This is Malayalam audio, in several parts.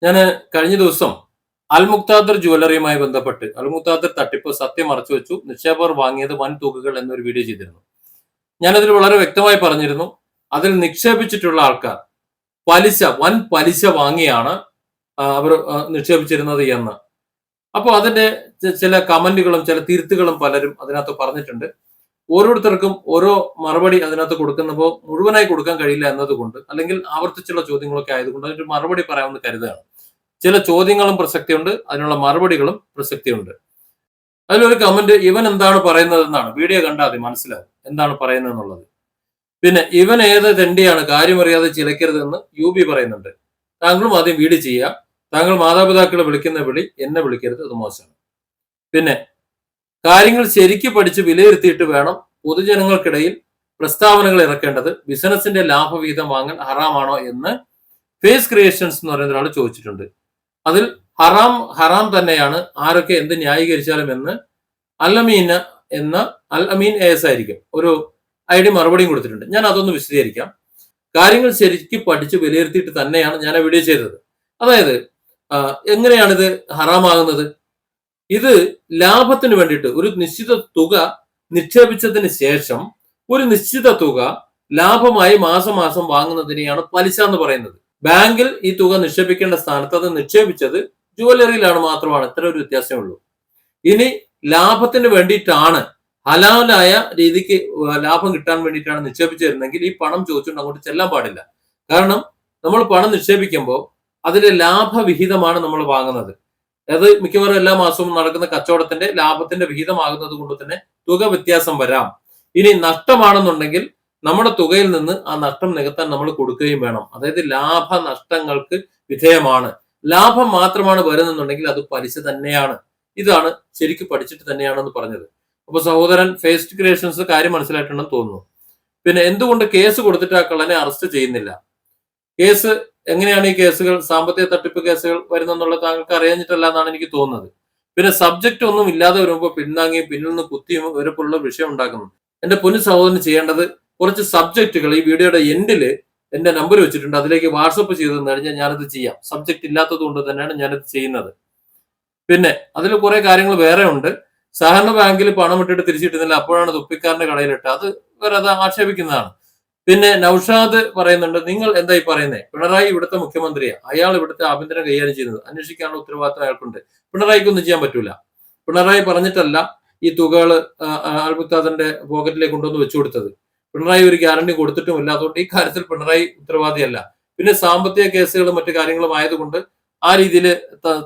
ഞാൻ കഴിഞ്ഞ ദിവസം അൽ മുക്താദർ ജുവലറിയുമായി ബന്ധപ്പെട്ട് അൽ മുക്താദർ തട്ടിപ്പ് സത്യം മറച്ചു വെച്ചു, നിക്ഷേപകർ വാങ്ങിയത് വൻ തുകകൾ എന്നൊരു വീഡിയോ ചെയ്തിരുന്നു. ഞാനതിൽ വളരെ വ്യക്തമായി പറഞ്ഞിരുന്നു, അതിൽ നിക്ഷേപിച്ചിട്ടുള്ള ആൾക്കാർ വൻ പലിശ വാങ്ങിയാണ് അവർ നിക്ഷേപിച്ചിരുന്നത് എന്ന്. അപ്പോൾ അതിന്റെ ചില കമന്റുകളും ചില തിരുത്തുകളും പലരും അതിനകത്ത് പറഞ്ഞിട്ടുണ്ട്. ഓരോരുത്തർക്കും ഓരോ മറുപടി അതിനകത്ത് കൊടുക്കുന്നപ്പോൾ മുഴുവനായി കൊടുക്കാൻ കഴിയില്ല എന്നതുകൊണ്ട്, അല്ലെങ്കിൽ ആവർത്തിച്ചുള്ള ചോദ്യങ്ങളൊക്കെ ആയതുകൊണ്ട് അതിനൊരു മറുപടി പറയാമെന്ന് കരുതുകയാണ്. ചില ചോദ്യങ്ങളും പ്രസക്തിയുണ്ട്, അതിനുള്ള മറുപടികളും പ്രസക്തിയുണ്ട്. അതിലൊരു കമന്റ്, ഇവൻ എന്താണ് പറയുന്നത് എന്നാണ്. വീഡിയോ കണ്ടാൽ മതി, മനസ്സിലാവും എന്താണ് പറയുന്നത് എന്നുള്ളത്. പിന്നെ ഇവൻ ഏത് തെണ്ടിയാണ്, കാര്യമറിയാതെ ചിലക്കരുതെന്ന് UB പറയുന്നുണ്ട്. താങ്കളും ആദ്യം വീഡിയോ ചെയ്യുക. താങ്കൾ മാതാപിതാക്കളെ വിളിക്കുന്ന വിളി എന്നെ വിളിക്കരുത്, അത് മോശമാണ്. പിന്നെ കാര്യങ്ങൾ ശരിക്ക് പഠിച്ച് വിലയിരുത്തിയിട്ട് വേണം പൊതുജനങ്ങൾക്കിടയിൽ പ്രസ്താവനകൾ ഇറക്കേണ്ടത്. ബിസിനസിന്റെ ലാഭവിഹിതം വാങ്ങൽ ഹറാമാണോ എന്ന് ഫേസ് ക്രിയേഷൻസ് എന്ന് പറയുന്ന ഒരാൾ ചോദിച്ചിട്ടുണ്ട്. അതിൽ ഹറാം തന്നെയാണ്, ആരൊക്കെ എന്ത് ന്യായീകരിച്ചാലും എന്ന് അൽ അമീൻ AS ആയിരിക്കും ഒരു ID മറുപടിയും കൊടുത്തിട്ടുണ്ട്. ഞാൻ അതൊന്ന് വിശദീകരിക്കാം. കാര്യങ്ങൾ ശരിക്കും പഠിച്ച് വിലയിരുത്തിയിട്ട് തന്നെയാണ് ഞാൻ ആ വീഡിയോ ചെയ്തത്. അതായത് എങ്ങനെയാണിത് ഹറാമാകുന്നത്? ഇത് ലാഭത്തിന് വേണ്ടിയിട്ട് ഒരു നിശ്ചിത തുക നിക്ഷേപിച്ചതിന് ശേഷം ഒരു നിശ്ചിത തുക ലാഭമായി മാസം മാസം വാങ്ങുന്നതിനെയാണ് പലിശ എന്ന് പറയുന്നത്. ബാങ്കിൽ ഈ തുക നിക്ഷേപിക്കേണ്ട സ്ഥാനത്ത് അത് നിക്ഷേപിച്ചത് ജുവലറിയിലാണ് മാത്രമാണ്. ഇത്ര ഒരു വ്യത്യാസമേ ഉള്ളൂ. ഇനി ലാഭത്തിന് വേണ്ടിയിട്ടാണ്, ഹലാലായ രീതിക്ക് ലാഭം കിട്ടാൻ വേണ്ടിയിട്ടാണ് നിക്ഷേപിച്ചിരുന്നെങ്കിൽ ഈ പണം ചോദിച്ചുകൊണ്ട് അങ്ങോട്ട് ചെല്ലാൻ പാടില്ല. കാരണം നമ്മൾ പണം നിക്ഷേപിക്കുമ്പോൾ അതിലെ ലാഭവിഹിതമാണ് നമ്മൾ വാങ്ങുന്നത്. അത് മിക്കവാറും എല്ലാ മാസവും നടക്കുന്ന കച്ചവടത്തിന്റെ ലാഭത്തിന്റെ വിഹിതമാകുന്നത് കൊണ്ട് തന്നെ തുക വ്യത്യാസം വരാം. ഇനി നഷ്ടമാണെന്നുണ്ടെങ്കിൽ നമ്മുടെ തുകയിൽ നിന്ന് ആ നഷ്ടം നികത്താൻ നമ്മൾ കൊടുക്കുകയും വേണം. അതായത് ലാഭ നഷ്ടങ്ങൾക്ക് വിധേയമാണ്. ലാഭം മാത്രമാണ് വരുന്നുണ്ടെങ്കിൽ അത് പലിശ തന്നെയാണ്. ഇതാണ് ശരിക്കും പഠിച്ചിട്ട് തന്നെയാണെന്ന് പറഞ്ഞത്. അപ്പൊ സഹോദരൻ ഫേസ്റ്റ് ക്രിയേഷൻസ് കാര്യം മനസ്സിലായിട്ടുണ്ടെന്ന് തോന്നുന്നു. പിന്നെ എന്തുകൊണ്ട് കേസ് കൊടുത്തിട്ട് ആ കള്ളനെ അറസ്റ്റ് ചെയ്യുന്നില്ല? കേസ് എങ്ങനെയാണ് ഈ കേസുകൾ, സാമ്പത്തിക തട്ടിപ്പ് കേസുകൾ വരുന്നെന്നുള്ളത് താങ്കൾക്ക് അറിയാഞ്ഞിട്ടല്ല എന്നാണ് എനിക്ക് തോന്നുന്നത്. പിന്നെ സബ്ജക്റ്റ് ഒന്നും ഇല്ലാതെ വരുമ്പോൾ പിന്നാങ്ങിയും പിന്നിൽ നിന്ന് കുത്തിയും ഇവരെപ്പോലുള്ള വിഷയം ഉണ്ടാക്കുന്നു. എന്റെ പൊന്നു സഹോദരൻ ചെയ്യേണ്ടത്, കുറച്ച് സബ്ജക്റ്റുകൾ ഈ വീഡിയോയുടെ എൻഡില് എന്റെ നമ്പർ വെച്ചിട്ടുണ്ട്, അതിലേക്ക് വാട്സപ്പ് ചെയ്ത് കഴിഞ്ഞാൽ ഞാനത് ചെയ്യാം. സബ്ജക്റ്റ് ഇല്ലാത്തത് കൊണ്ട് തന്നെയാണ് ഞാനത് ചെയ്യുന്നത്. പിന്നെ അതിൽ കുറെ കാര്യങ്ങൾ വേറെ ഉണ്ട്. സഹകരണ ബാങ്കിൽ പണം ഇട്ടിട്ട് തിരിച്ചിട്ടുന്നില്ല, അപ്പോഴാണ് തുപ്പിക്കാരന്റെ കടയിലിട്ട്, അത് വേറെ ആക്ഷേപിക്കുന്നതാണ്. പിന്നെ നൌഷാദ് പറയുന്നുണ്ട്, നിങ്ങൾ എന്തായി പറയുന്നത്? പിണറായി ഇവിടുത്തെ മുഖ്യമന്ത്രിയാണ്, അയാൾ ഇവിടുത്തെ ആഭ്യന്തരം കൈകാര്യം ചെയ്യുന്നത്, അന്വേഷിക്കാനുള്ള ഉത്തരവാദിത്തം അയാൾക്കുണ്ട്. പിണറായിക്കൊന്നും ചെയ്യാൻ പറ്റൂല. പിണറായി പറഞ്ഞിട്ടല്ല ഈ തുകകൾ അൽ മുക്താദറിന്റെ പോക്കറ്റിലേക്ക് കൊണ്ടുവന്ന് വെച്ചു കൊടുത്തത്. പിണറായി ഒരു ഗ്യാരണ്ടി കൊടുത്തിട്ടുമില്ല. അതുകൊണ്ട് ഈ കാര്യത്തിൽ പിണറായി ഉത്തരവാദിയല്ല. പിന്നെ സാമ്പത്തിക കേസുകളും മറ്റു കാര്യങ്ങളും ആയതുകൊണ്ട് ആ രീതിയിൽ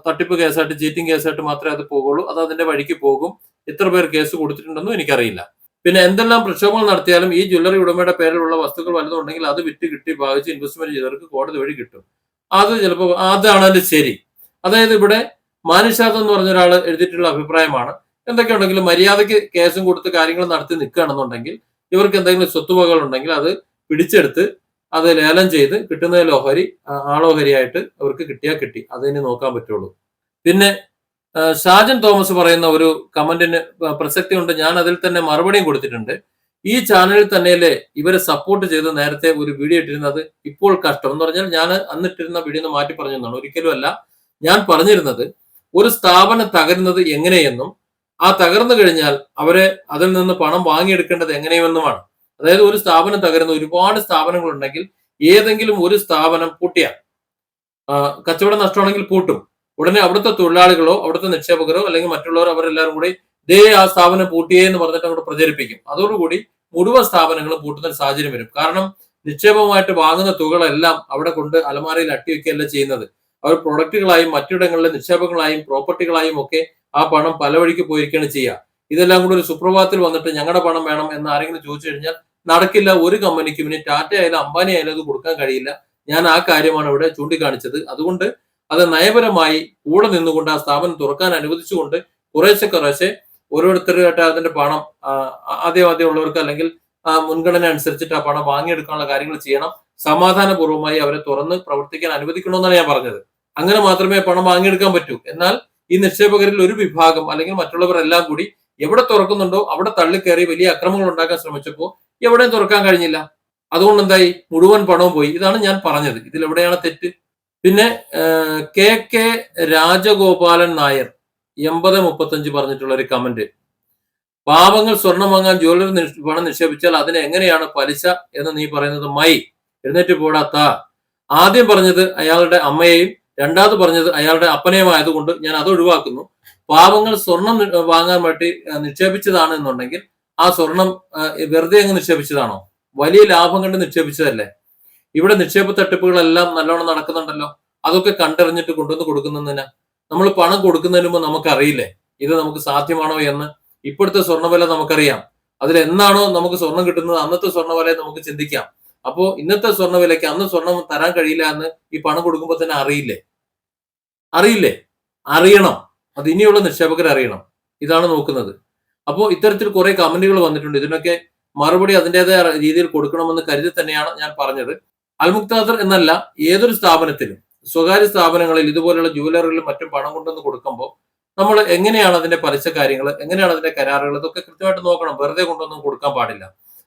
തട്ടിപ്പ് കേസായിട്ട്, ചീറ്റിംഗ് കേസായിട്ട് മാത്രമേ അത് പോകുള്ളൂ. അത് അതിന്റെ വഴിക്ക് പോകും. എത്ര പേർ കേസ് കൊടുത്തിട്ടുണ്ടെന്നും എനിക്കറിയില്ല. പിന്നെ എന്തെല്ലാം പ്രക്ഷോഭങ്ങൾ നടത്തിയാലും ഈ ജ്വല്ലറി ഉടമയുടെ പേരിലുള്ള വസ്തുക്കൾ വലുതുണ്ടെങ്കിൽ അത് വിറ്റ് കിട്ടി ഭാഗിച്ച് ഇൻവെസ്റ്റ്മെന്റ് ചെയ്തവർക്ക് കോടതി വഴി കിട്ടും. അത് ചിലപ്പോൾ അതാണ് അതിന്റെ ശരി. അതായത് ഇവിടെ മാനിഷാദ് എന്ന് പറഞ്ഞ ഒരാൾ എഴുതിയിട്ടുള്ള അഭിപ്രായമാണ്. എന്തൊക്കെ ഉണ്ടെങ്കിലും മര്യാദയ്ക്ക് കേസും കൊടുത്ത് കാര്യങ്ങൾ നടത്തി നിൽക്കുകയാണെന്നുണ്ടെങ്കിൽ ഇവർക്ക് എന്തെങ്കിലും സ്വത്തുവകകൾ ഉണ്ടെങ്കിൽ അത് പിടിച്ചെടുത്ത് അത് ലേലം ചെയ്ത് കിട്ടുന്ന ആളോഹരിയായിട്ട് അവർക്ക് കിട്ടിയാൽ കിട്ടി. അതിന് നോക്കാൻ പറ്റുള്ളൂ. പിന്നെ ഷാജൻ തോമസ് പറയുന്ന ഒരു കമന്റിന് പ്രസക്തി ഉണ്ട്. ഞാൻ അതിൽ തന്നെ മറുപടിയും കൊടുത്തിട്ടുണ്ട്. ഈ ചാനലിൽ തന്നെയല്ലേ ഇവരെ സപ്പോർട്ട് ചെയ്ത് നേരത്തെ ഒരു വീഡിയോ ഇട്ടിരുന്നത്? ഇപ്പോൾ കഷ്ടം എന്ന് പറഞ്ഞാൽ ഞാൻ അന്നിട്ടിരുന്ന വീഡിയോ മാറ്റി പറഞ്ഞതാണ്. ഒരിക്കലും അല്ല. ഞാൻ പറഞ്ഞിരുന്നത് ഒരു സ്ഥാപനം തകരുന്നത് എങ്ങനെയെന്നും ആ തകർന്നു കഴിഞ്ഞാൽ അവരെ അതിൽ നിന്ന് പണം വാങ്ങിയെടുക്കേണ്ടത് എങ്ങനെയെന്നുമാണ്. അതായത് ഒരു സ്ഥാപനം തകരുന്ന ഒരുപാട് സ്ഥാപനങ്ങൾ ഉണ്ടെങ്കിൽ ഏതെങ്കിലും ഒരു സ്ഥാപനം പൂട്ടിയാൽ കച്ചവടം നഷ്ടമാണെങ്കിൽ പൂട്ടും. ഉടനെ അവിടുത്തെ തൊഴിലാളികളോ അവിടുത്തെ നിക്ഷേപകരോ അല്ലെങ്കിൽ മറ്റുള്ളവർ അവരെല്ലാവരും കൂടി ആ സ്ഥാപനം പൂട്ടിയേ എന്ന് പറഞ്ഞിട്ട് അങ്ങോട്ട് പ്രചരിപ്പിക്കും. അതോടുകൂടി മുഴുവൻ സ്ഥാപനങ്ങളും പൂട്ടുന്ന ഒരു സാഹചര്യം വരും. കാരണം നിക്ഷേപമായിട്ട് വാങ്ങുന്ന തുകകളെല്ലാം അവിടെ കൊണ്ട് അലമാരയിൽ അട്ടിവെക്കുകയല്ല ചെയ്യുന്നത്. അവർ പ്രൊഡക്റ്റുകളായും മറ്റിടങ്ങളിലെ നിക്ഷേപങ്ങളായും പ്രോപ്പർട്ടികളായും ഒക്കെ ആ പണം പല വഴിക്ക് പോയിരിക്കുകയാണ് ചെയ്യുക. ഇതെല്ലാം കൂടി ഒരു സുപ്രഭാതത്തിൽ വന്നിട്ട് ഞങ്ങളുടെ പണം വേണം എന്ന് ആരെങ്കിലും ചോദിച്ചു കഴിഞ്ഞാൽ നടക്കില്ല. ഒരു കമ്പനിക്കും, ഇനി ടാറ്റ ആയാലും അംബാനി ആയാലും അത് കൊടുക്കാൻ കഴിയില്ല. ഞാൻ ആ കാര്യമാണ് ഇവിടെ ചൂണ്ടിക്കാണിച്ചത്. അതുകൊണ്ട് അത് നയപരമായി കൂടെ നിന്നുകൊണ്ട് ആ സ്ഥാപനം തുറക്കാൻ അനുവദിച്ചുകൊണ്ട് കുറേശ്ശെ ഓരോരുത്തരുമായിട്ട് അതിന്റെ പണം ആദ്യം ഉള്ളവർക്ക് അല്ലെങ്കിൽ മുൻഗണന അനുസരിച്ചിട്ട് ആ പണം വാങ്ങിയെടുക്കാനുള്ള കാര്യങ്ങൾ ചെയ്യണം. സമാധാനപൂർവ്വമായി അവരെ തുറന്ന് പ്രവർത്തിക്കാൻ അനുവദിക്കണമെന്നാണ് ഞാൻ പറഞ്ഞത്. അങ്ങനെ മാത്രമേ പണം വാങ്ങിയെടുക്കാൻ പറ്റൂ. എന്നാൽ ഈ നിക്ഷേപകരിൽ ഒരു വിഭാഗം അല്ലെങ്കിൽ മറ്റുള്ളവരെല്ലാം കൂടി എവിടെ തുറക്കുന്നുണ്ടോ അവിടെ തള്ളിക്കയറി വലിയ അക്രമങ്ങൾ ഉണ്ടാക്കാൻ ശ്രമിച്ചപ്പോൾ എവിടെയും തുറക്കാൻ കഴിഞ്ഞില്ല. അതുകൊണ്ട് എന്തായി? മുഴുവൻ പണവും പോയി. ഇതാണ് ഞാൻ പറഞ്ഞത്. ഇതിലെവിടെയാണ് തെറ്റ്? പിന്നെ KK രാജഗോപാലൻ നായർ 8035 പറഞ്ഞിട്ടുള്ള ഒരു കമന്റ്, പാവങ്ങൾ സ്വർണം വാങ്ങാൻ ജ്വല്ലറി പണം നിക്ഷേപിച്ചാൽ അതിന് എങ്ങനെയാണ് പലിശ എന്ന് നീ പറയുന്നത്? എഴുന്നേറ്റ് പോടാത്ത. ആദ്യം പറഞ്ഞത് അയാളുടെ അമ്മയെയും രണ്ടാമത് പറഞ്ഞത് അയാളുടെ അപ്പനെയും ആയതുകൊണ്ട് ഞാൻ അത് ഒഴിവാക്കുന്നു. പാവങ്ങൾ സ്വർണം വാങ്ങാൻ വേണ്ടി നിക്ഷേപിച്ചതാണ് എന്നുണ്ടെങ്കിൽ ആ സ്വർണം വെറുതെ അങ്ങ് നിക്ഷേപിച്ചതാണോ? വലിയ ലാഭം കണ്ട് നിക്ഷേപിച്ചതല്ലേ? ഇവിടെ നിക്ഷേപ തട്ടിപ്പുകളെല്ലാം നല്ലോണം നടക്കുന്നുണ്ടല്ലോ. അതൊക്കെ കണ്ടറിഞ്ഞിട്ട് കൊണ്ടുവന്ന് കൊടുക്കുന്നതിന് നമ്മൾ പണം കൊടുക്കുന്നതിന് മുമ്പ് നമുക്കറിയില്ലേ ഇത് നമുക്ക് സാധ്യമാണോ എന്ന്? ഇപ്പോഴത്തെ സ്വർണ്ണവില നമുക്കറിയാം. അതിൽ എന്നാണോ നമുക്ക് സ്വർണം കിട്ടുന്നത് അന്നത്തെ സ്വർണ്ണവില നമുക്ക് ചിന്തിക്കാം. അപ്പോ ഇന്നത്തെ സ്വർണ്ണവിലയ്ക്ക് അന്ന് സ്വർണം തരാൻ കഴിയില്ല എന്ന് ഈ പണം കൊടുക്കുമ്പോൾ തന്നെ അറിയില്ലേ? അറിയണം. അത് ഇനിയുള്ള നിക്ഷേപകർ അറിയണം. ഇതാണ് നോക്കുന്നത്. അപ്പോൾ ഇത്തരത്തിൽ കുറെ കമന്റുകൾ വന്നിട്ടുണ്ട്. ഇതിനൊക്കെ മറുപടി അതിൻ്റെതായ രീതിയിൽ കൊടുക്കണമെന്ന് കരുതി തന്നെയാണ് ഞാൻ പറഞ്ഞത്. അൽമുക്താദർ എന്നല്ല, ഏതൊരു സ്ഥാപനത്തിലും സ്വകാര്യ സ്ഥാപനങ്ങളിൽ ഇതുപോലെയുള്ള ജുവലറികളിലും മറ്റും പണം കൊണ്ടുവന്ന് കൊടുക്കുമ്പോൾ നമ്മൾ എങ്ങനെയാണ് അതിന്റെ പലിശ കാര്യങ്ങൾ, എങ്ങനെയാണ് അതിന്റെ കരാറുകൾ, ഇതൊക്കെ കൃത്യമായിട്ട് നോക്കണം. വെറുതെ കൊണ്ടൊന്നും കൊടുക്കാൻ പാടില്ല.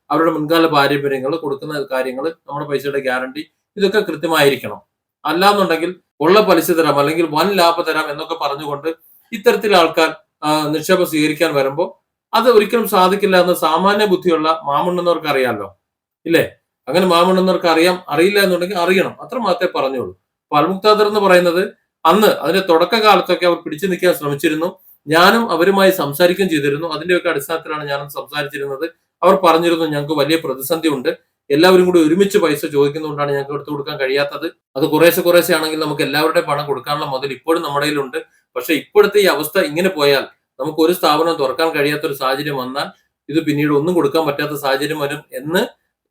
അവരുടെ മുൻകാല പാരമ്പര്യങ്ങൾ, കൊടുക്കുന്ന കാര്യങ്ങൾ, നമ്മുടെ പൈസയുടെ ഗ്യാരണ്ടി, ഇതൊക്കെ കൃത്യമായിരിക്കണം. അല്ലാന്നുണ്ടെങ്കിൽ ഉള്ള പലിശ തരാം അല്ലെങ്കിൽ വൻ ലാഭം തരാം എന്നൊക്കെ പറഞ്ഞുകൊണ്ട് ഇത്തരത്തിൽ ആൾക്കാർ നിക്ഷേപം സ്വീകരിക്കാൻ വരുമ്പോൾ അത് ഒരിക്കലും സാധിക്കില്ല എന്ന് സാമാന്യ ബുദ്ധിയുള്ള മാമുണ്ണുന്നവർക്ക് അറിയാമല്ലോ, ഇല്ലേ? അങ്ങനെ മാമുണ്ണുന്നവർക്ക് അറിയില്ല എന്നുണ്ടെങ്കിൽ അറിയണം. അത്ര മാത്രമേ പറഞ്ഞുള്ളൂ. അപ്പൊ അൽമുക്താദർ എന്ന് പറയുന്നത് അന്ന് അതിന്റെ തുടക്കകാലത്തൊക്കെ അവർ പിടിച്ചു നിൽക്കാൻ ശ്രമിച്ചിരുന്നു. ഞാനും അവരുമായി സംസാരിക്കുകയും ചെയ്തിരുന്നു. അതിന്റെയൊക്കെ അടിസ്ഥാനത്തിലാണ് ഞാനും സംസാരിച്ചിരുന്നത്. അവർ പറഞ്ഞിരുന്നു ഞങ്ങൾക്ക് വലിയ പ്രതിസന്ധി ഉണ്ട്, എല്ലാവരും കൂടി ഒരുമിച്ച് പൈസ ചോദിക്കുന്നതുകൊണ്ടാണ് ഞങ്ങൾക്ക് എടുത്തു കൊടുക്കാൻ കഴിയാത്തത്. അത് കുറേശ്ശെ ആണെങ്കിൽ നമുക്ക് എല്ലാവരുടെയും പണം കൊടുക്കാനുള്ള മുതൽ ഇപ്പോഴും നമ്മുടെ കയ്യിലുണ്ട്. പക്ഷെ ഇപ്പോഴത്തെ ഈ അവസ്ഥ ഇങ്ങനെ പോയാൽ നമുക്ക് ഒരു സ്ഥാപനം തുറക്കാൻ കഴിയാത്ത ഒരു സാഹചര്യം വന്നാൽ ഇത് പിന്നീട് ഒന്നും കൊടുക്കാൻ പറ്റാത്ത സാഹചര്യം വരും എന്ന്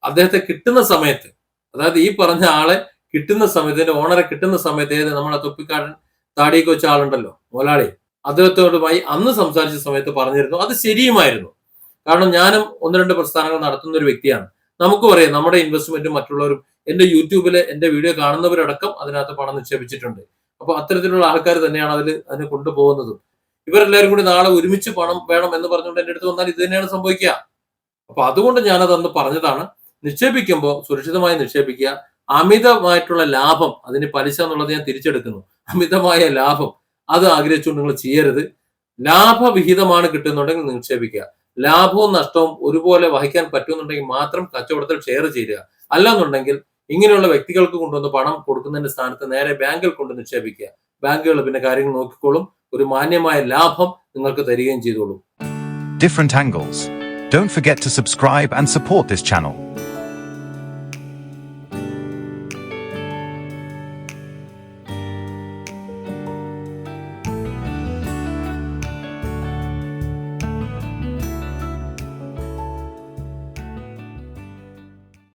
അദ്ദേഹത്തെ കിട്ടുന്ന സമയത്ത്, അതായത് ഈ പറഞ്ഞ ആളെ കിട്ടുന്ന സമയത്ത്, ഓണറെ കിട്ടുന്ന സമയത്ത്, ഏത് നമ്മളെ തൊപ്പിക്കാരൻ താടിയൊക്കെ വെച്ച ആളുണ്ടല്ലോ മുതലാളി, അദ്ദേഹത്തോടുമായി അന്ന് സംസാരിച്ച സമയത്ത് പറഞ്ഞിരുന്നു. അത് ശരിയുമായിരുന്നു. കാരണം ഞാനും ഒന്ന് രണ്ട് പ്രസ്ഥാനങ്ങൾ നടത്തുന്ന ഒരു വ്യക്തിയാണ്. നമുക്കും അറിയാം നമ്മുടെ ഇൻവെസ്റ്റ്മെന്റും മറ്റുള്ളവരും എന്റെ യൂട്യൂബിലെ എന്റെ വീഡിയോ കാണുന്നവരടക്കം അതിനകത്ത് പണം നിക്ഷേപിച്ചിട്ടുണ്ട്. അപ്പൊ അത്തരത്തിലുള്ള ആൾക്കാർ തന്നെയാണ് അതിനെ കൊണ്ടുപോകുന്നതും. ഇവരെല്ലാവരും കൂടി നാളെ ഒരുമിച്ച് പണം വേണം എന്ന് പറഞ്ഞുകൊണ്ട് എന്റെ അടുത്ത് വന്നാൽ ഇത് തന്നെയാണ് സംഭവിക്കുക. അപ്പൊ അതുകൊണ്ട് ഞാനത് അന്ന് പറഞ്ഞതാണ്. നിക്ഷേപിക്കുമ്പോൾ സുരക്ഷിതമായി നിക്ഷേപിക്കുക. അമിതമായിട്ടുള്ള ലാഭം, അതിന് പലിശ എന്നുള്ളത് ഞാൻ തിരിച്ചെടുക്കുന്നു. അമിതമായ ലാഭം അത് ആഗ്രഹിച്ചുകൊണ്ട് നിങ്ങൾ ചെയ്യരുത്. ലാഭവിഹിതമാണ് കിട്ടുന്നുണ്ടെങ്കിൽ നിക്ഷേപിക്കുക. ലാഭവും നഷ്ടവും ഒരുപോലെ വഹിക്കാൻ പറ്റുന്നുണ്ടെങ്കിൽ മാത്രം കച്ചവടത്തിൽ ഷെയർ ചെയ്യുക. അല്ലാന്നുണ്ടെങ്കിൽ ഇങ്ങനെയുള്ള വ്യക്തികൾക്ക് കൊണ്ടുവന്ന് പണം കൊടുക്കുന്നതിന്റെ സ്ഥാനത്ത് നേരെ ബാങ്കിൽ കൊണ്ട് നിക്ഷേപിക്കുക. ബാങ്കുകൾ പിന്നെ കാര്യങ്ങൾ നോക്കിക്കോളും. ഒരു മാന്യമായ ലാഭം നിങ്ങൾക്ക് തരികയും ചെയ്തോളും. Different angles. Don't forget to subscribe and support this channel.